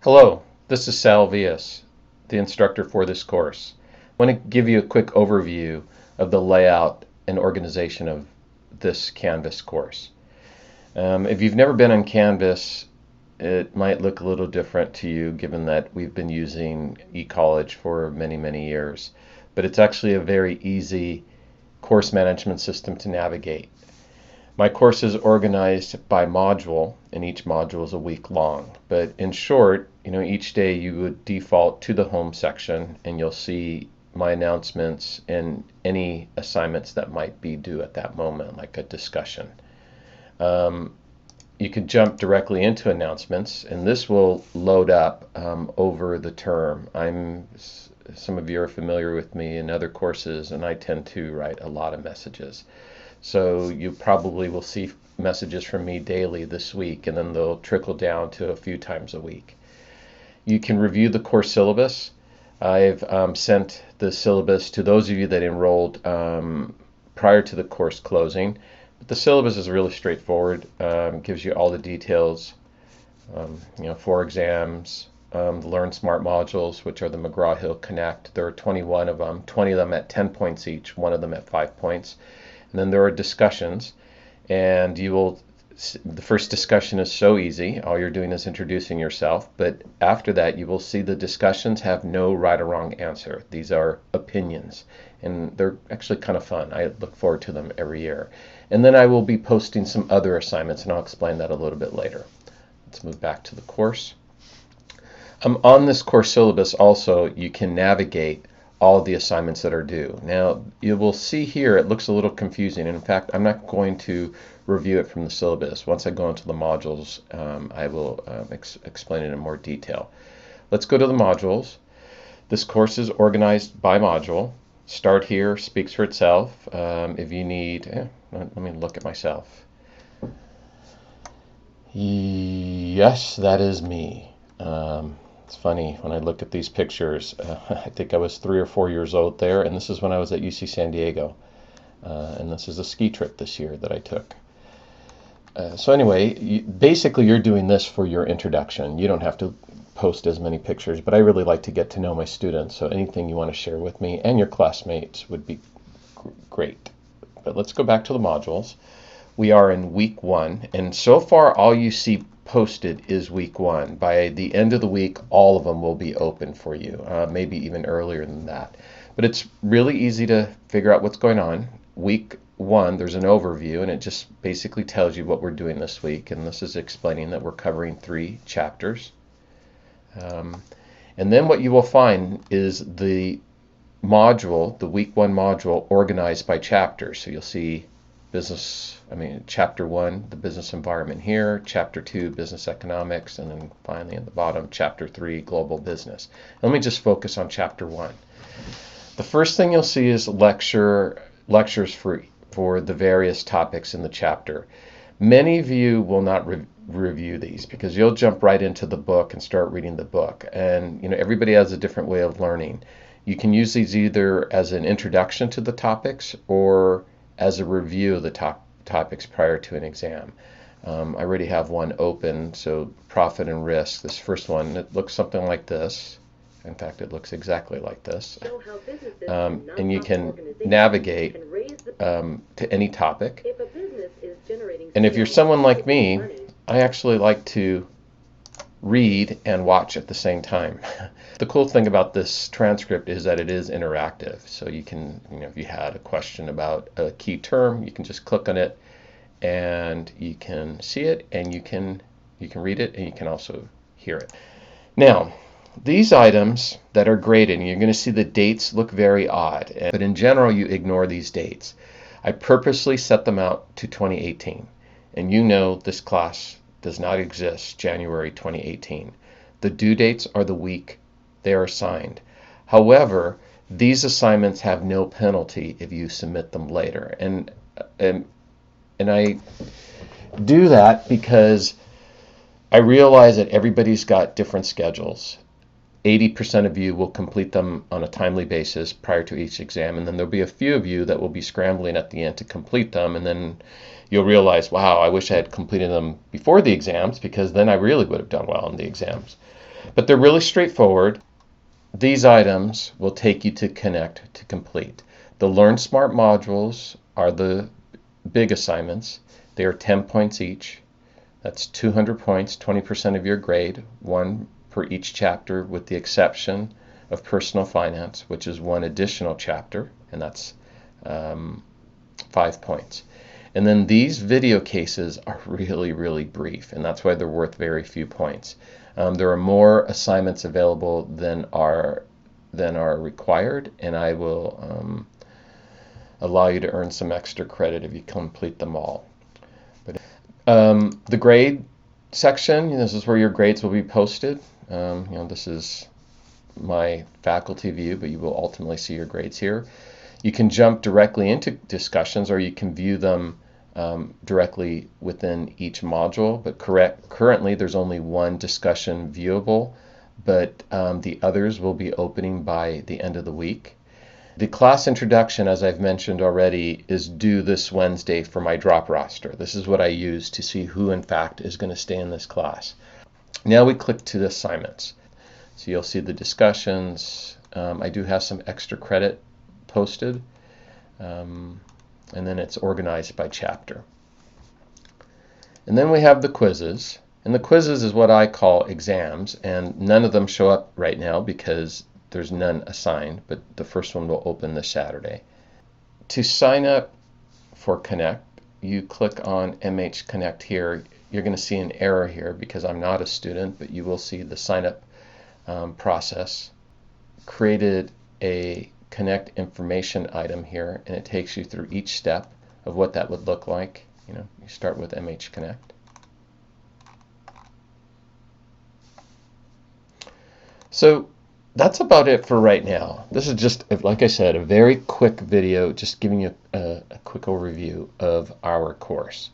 Hello, this is Sal Vias, the instructor for this course. I want to give you a quick overview of the layout and organization of this Canvas course. If you've never been on Canvas, it might look a little different to you given that we've been using eCollege for many, many years. But it's actually a very easy course management system to navigate. My course is organized by module, and each module is a week long. But in short, each day you would default to the home section, and you'll see my announcements and any assignments that might be due at that moment, like a discussion. You could jump directly into announcements, and this will load up over the term. Some of you are familiar with me in other courses, and I tend to write a lot of messages. So you probably will see messages from me daily this week, and then they'll trickle down to a few times a week. You can review the course syllabus. I've sent the syllabus to those of you that enrolled prior to the course closing. But the syllabus is really straightforward. Gives you all the details, 4 exams, the Learn Smart modules, which are the McGraw-Hill Connect. There are 21 of them, 20 of them at 10 points each, one of them at 5 points. And then there are discussions, and the first discussion is so easy. All you're doing is introducing yourself, but after that you will see the discussions have no right or wrong answer. These are opinions, and they're actually kind of fun. I look forward to them every year. And then I will be posting some other assignments, and I'll explain that a little bit later. Let's move back to the course. On this course syllabus also, you can navigate all the assignments that are due. Now, you will see here it looks a little confusing. In fact, I'm not going to review it from the syllabus. Once I go into the modules, I will explain it in more detail. Let's go to the modules. This course is organized by module. Start here speaks for itself. If you need, let me look at myself. Yes, that is me. It's funny, when I look at these pictures, I think I was 3 or 4 years old there, and this is when I was at UC San Diego. And this is a ski trip this year that I took. So anyway, basically you're doing this for your introduction. You don't have to post as many pictures, but I really like to get to know my students, so anything you want to share with me and your classmates would be great. But let's go back to the modules. We are in week 1, and so far all you see posted is week 1. By the end of the week, all of them will be open for you, maybe even earlier than that. But it's really easy to figure out what's going on. Week 1, there's an overview, and it just basically tells you what we're doing this week, and this is explaining that we're covering 3 chapters. And then what you will find is the module, the week 1 module, organized by chapters. So you'll see chapter 1, the business environment here, chapter 2, business economics, and then finally at the bottom, chapter 3, global business. Let me just focus on chapter 1. The first thing you'll see is lectures for the various topics in the chapter. Many of you will not review these because you'll jump right into the book and start reading the book. And everybody has a different way of learning. You can use these either as an introduction to the topics or as a review of the topics prior to an exam. I already have one open, so profit and risk. This first one, it looks something like this. In fact, it looks exactly like this. And you can navigate to any topic. And if you're someone like me, I actually like to read and watch at the same time. The cool thing about this transcript is that it is interactive. So you can, if you had a question about a key term, you can just click on it and you can see it, and you can read it, and you can also hear it. Now, these items that are graded, and you're going to see the dates look very odd, but in general you ignore these dates. I purposely set them out to 2018, and this class does not exist January 2018. The due dates are the week they are assigned. However, these assignments have no penalty if you submit them later. And I do that because I realize that everybody's got different schedules. 80% of you will complete them on a timely basis prior to each exam, and then there'll be a few of you that will be scrambling at the end to complete them, and then you'll realize, wow, I wish I had completed them before the exams, because then I really would have done well in the exams. But they're really straightforward. These items will take you to Connect to complete. The Learn Smart modules are the big assignments. They are 10 points each. That's 200 points, 20% of your grade, one per each chapter, with the exception of personal finance, which is one additional chapter, and that's 5 points. And then these video cases are really, really brief, and that's why they're worth very few points. There are more assignments available than are required, and I will allow you to earn some extra credit if you complete them all. But the grade section, this is where your grades will be posted. This is my faculty view, but you will ultimately see your grades here. You can jump directly into discussions, or you can view them directly within each module. But currently there's only one discussion viewable, but the others will be opening by the end of the week. The class introduction, as I've mentioned already, is due this Wednesday for my drop roster. This is what I use to see who in fact is going to stay in this class. Now we click to the assignments. So you'll see the discussions. I do have some extra credit posted. And then it's organized by chapter. And then we have the quizzes. And the quizzes is what I call exams, and none of them show up right now because there's none assigned, but the first one will open this Saturday. To sign up for Connect, you click on MH Connect here. You're going to see an error here because I'm not a student, but you will see the sign up process. Created a Connect information item here, and it takes you through each step of what that would look like. You start with MH Connect. So that's about it for right now. This is just, like I said, a very quick video, just giving you a quick overview of our course.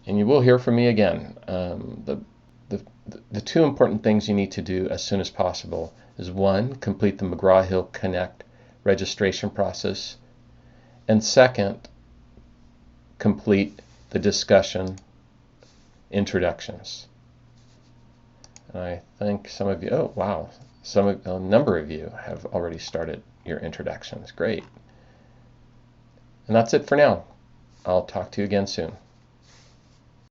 And you will hear from me again. The two important things you need to do as soon as possible is, one, complete the McGraw-Hill Connect registration process, and second, complete the discussion introductions. And I think some of you, oh wow, a number of you have already started your introductions. Great. And that's it for now. I'll talk to you again soon.